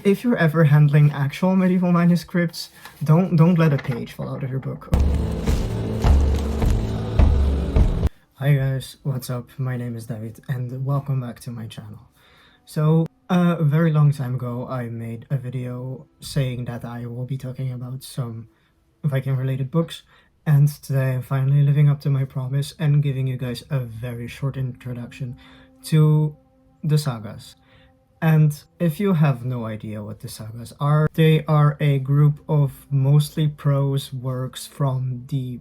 If you're ever handling actual medieval manuscripts, don't let a page fall out of your book. Hi guys, what's up? My name is David and welcome back to my channel. So, a very long time ago I made a video saying that I will be talking about some Viking related books, and today I'm finally living up to my promise and giving you guys a very short introduction to the sagas. And if you have no idea what the sagas are, they are a group of mostly prose works from the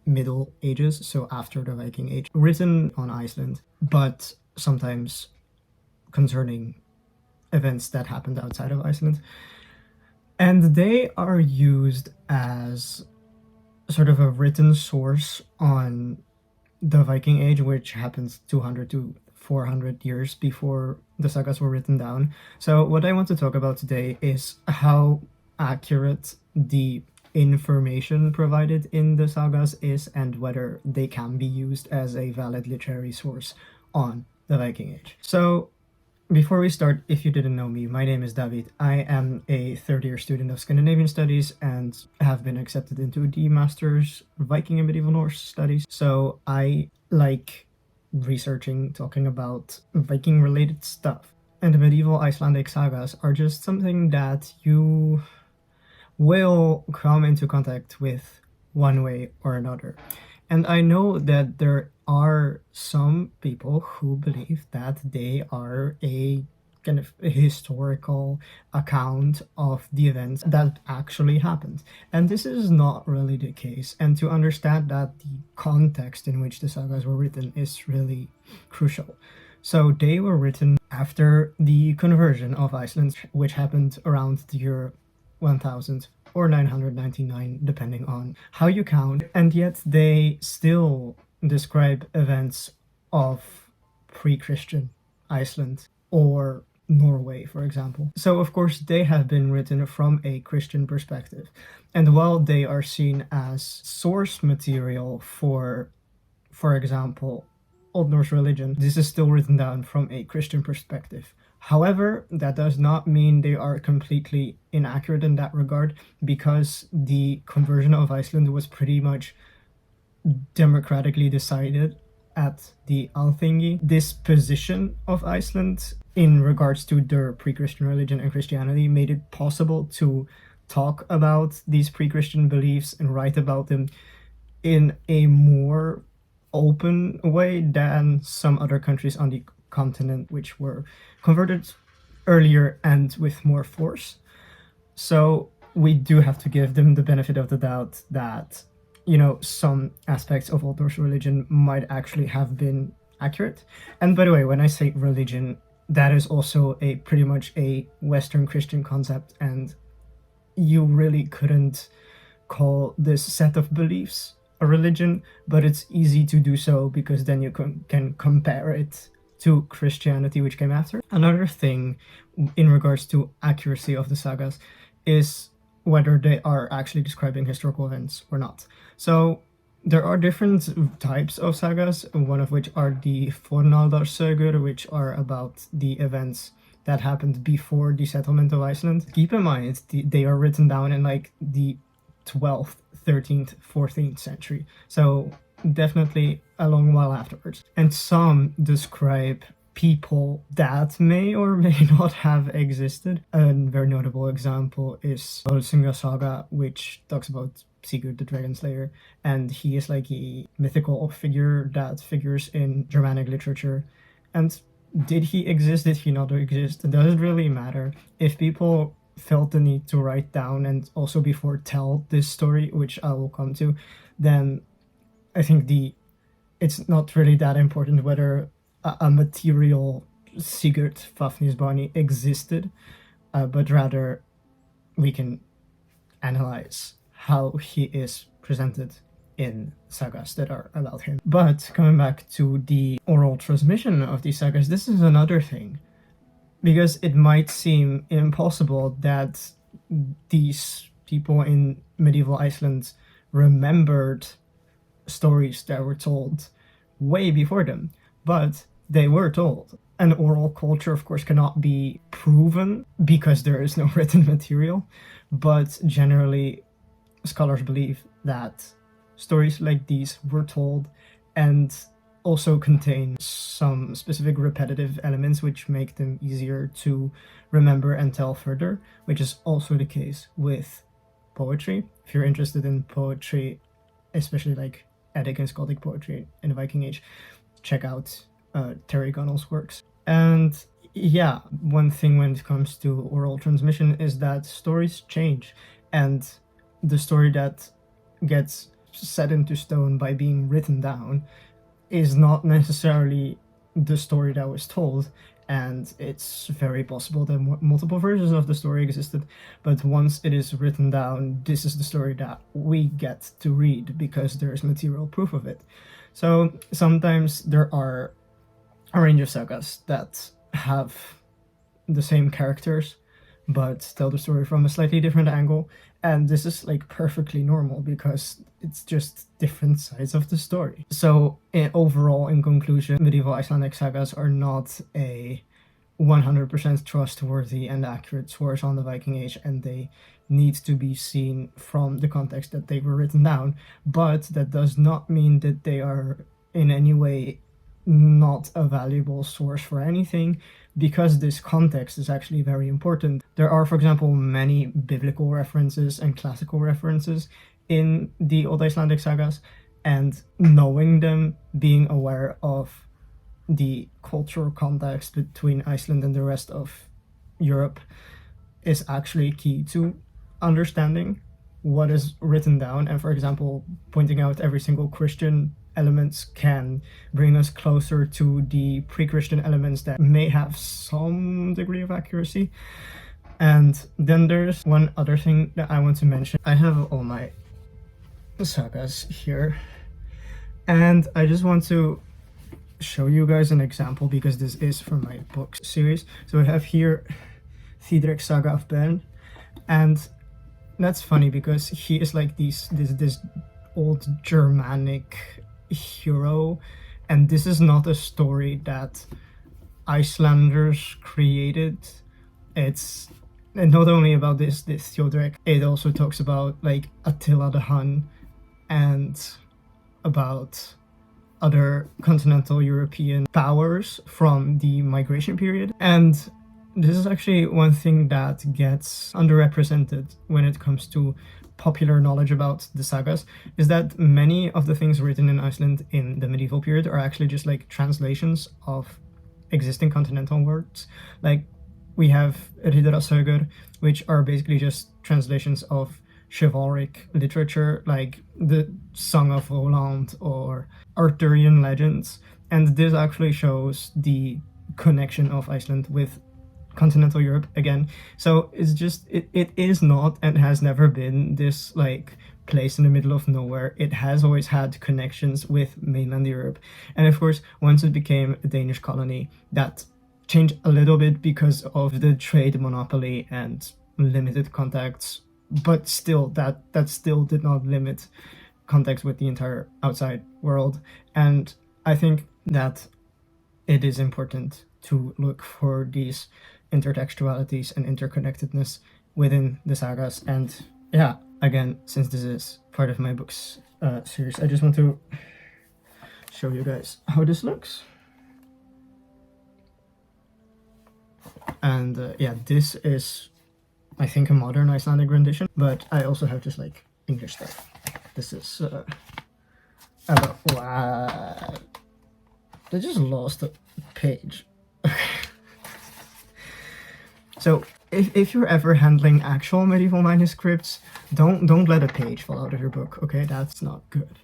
Middle Ages, so after the Viking Age, written on Iceland, but sometimes concerning events that happened outside of Iceland. And they are used as sort of a written source on the Viking Age, which happens 200 to 400 years before the sagas were written down. So what I want to talk about today is how accurate the information provided in the sagas is and whether they can be used as a valid literary source on the Viking Age. So before we start, if you didn't know me, my name is David. I am a third-year student of Scandinavian Studies and have been accepted into the Master's Viking and Medieval Norse Studies. So I like researching, talking about Viking-related stuff. And the medieval Icelandic sagas are just something that you will come into contact with one way or another. And I know that there are some people who believe that they are a kind of historical account of the events that actually happened. And this is not really the case. And to understand that, the context in which the sagas were written is really crucial. So they were written after the conversion of Iceland, which happened around the year 1000 or 999, depending on how you count, and yet they still describe events of pre-Christian Iceland or Norway, for example. So of course they have been written from a Christian perspective, and while they are seen as source material for example, Old Norse religion, this is still written down from a Christian perspective. However, that does not mean they are completely inaccurate in that regard, because the conversion of Iceland was pretty much democratically decided at the Althingi. This position of Iceland in regards to their pre-Christian religion and Christianity made it possible to talk about these pre-Christian beliefs and write about them in a more open way than some other countries on the continent, which were converted earlier and with more force. So we do have to give them the benefit of the doubt that, you know, some aspects of Old Norse religion might actually have been accurate. And by the way, when I say religion, that is also a pretty much a Western Christian concept, and you really couldn't call this set of beliefs a religion, but it's easy to do so because then you can compare it to Christianity, which came after. Another thing in regards to accuracy of the sagas is whether they are actually describing historical events or not. So there are different types of sagas, one of which are the Fornaldarsögur, which are about the events that happened before the settlement of Iceland. Keep in mind, they are written down in like the 12th, 13th, 14th century. So definitely a long while afterwards. And some describe people that may or may not have existed. A very notable example is Volsunga Saga, which talks about Sigurd the Dragon Slayer, and he is like a mythical figure that figures in Germanic literature. And did he exist? Did he not exist? It doesn't really matter. If people felt the need to write down and also before tell this story, which I will come to, then I think it's not really that important whether a material Sigurd Fafnisbani existed, but rather we can analyze how he is presented in sagas that are about him. But coming back to the oral transmission of these sagas, this is another thing, because it might seem impossible that these people in medieval Iceland remembered stories that were told way before them, but they were told. an oral culture, of course, cannot be proven because there is no written material, but generally scholars believe that stories like these were told and also contain some specific repetitive elements which make them easier to remember and tell further, which is also the case with poetry. If you're interested in poetry, especially like Eddic and Skaldic poetry in the Viking Age, check out Terry Gunnell's works. And yeah, one thing when it comes to oral transmission is that stories change, and the story that gets set into stone by being written down is not necessarily the story that was told, and it's very possible that multiple versions of the story existed, but once it is written down, this is the story that we get to read because there's material proof of it. So sometimes there are a range of sagas that have the same characters but tell the story from a slightly different angle, and this is like perfectly normal because it's just different sides of the story. So overall, in conclusion, medieval Icelandic sagas are not a 100% trustworthy and accurate source on the Viking Age, and they need to be seen from the context that they were written down, but that does not mean that they are in any way not a valuable source for anything, because this context is actually very important. There are, for example, many biblical references and classical references in the Old Icelandic sagas, and knowing them, being aware of the cultural context between Iceland and the rest of Europe, is actually key to understanding what is written down. And for example, pointing out every single Christian elements can bring us closer to the pre-Christian elements that may have some degree of accuracy. And then there's one other thing that I want to mention. I have all my sagas here, and I just want to show you guys an example because this is from my book series. So I have here Thidrek's Saga of Ben, and that's funny because he is like this old Germanic hero, and this is not a story that Icelanders created. It's not only about this Theodoric, it also talks about like Attila the Hun and about other continental European powers from the migration period. And this is actually one thing that gets underrepresented when it comes to popular knowledge about the sagas, is that many of the things written in Iceland in the medieval period are actually just like translations of existing continental works. Like we have Riddarasögur, which are basically just translations of chivalric literature, like the Song of Roland or Arthurian legends. And this actually shows the connection of Iceland with continental Europe again. So it's just it is not and has never been this like place in the middle of nowhere. It has always had connections with mainland Europe. And of course, once it became a Danish colony, that changed a little bit because of the trade monopoly and limited contacts, but still that still did not limit contacts with the entire outside world. And I think that it is important to look for these intertextualities and interconnectedness within the sagas. And yeah, again, since this is part of my books series, I just want to show you guys how this looks. And yeah, this is, I think, a modern Icelandic rendition, but I also have just like English stuff. This is wow, they just lost a page. So if you're ever handling actual medieval manuscripts, don't let a page fall out of your book, okay? That's not good.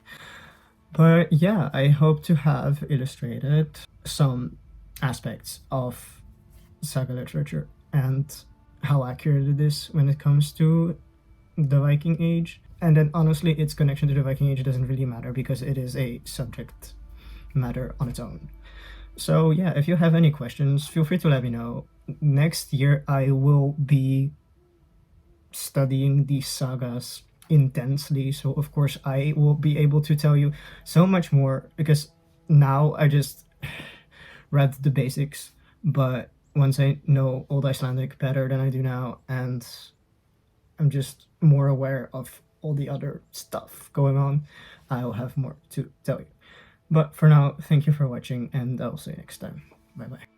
But yeah, I hope to have illustrated some aspects of saga literature and how accurate it is when it comes to the Viking Age. And then honestly, its connection to the Viking Age doesn't really matter because it is a subject matter on its own. So yeah, if you have any questions, feel free to let me know. Next year, I will be studying these sagas intensely, so of course I will be able to tell you so much more, because now I just read the basics, But once I know Old Icelandic better than I do now, and I'm just more aware of all the other stuff going on, I'll have more to tell you. But for now, thank you for watching, and I'll see you next time. Bye bye.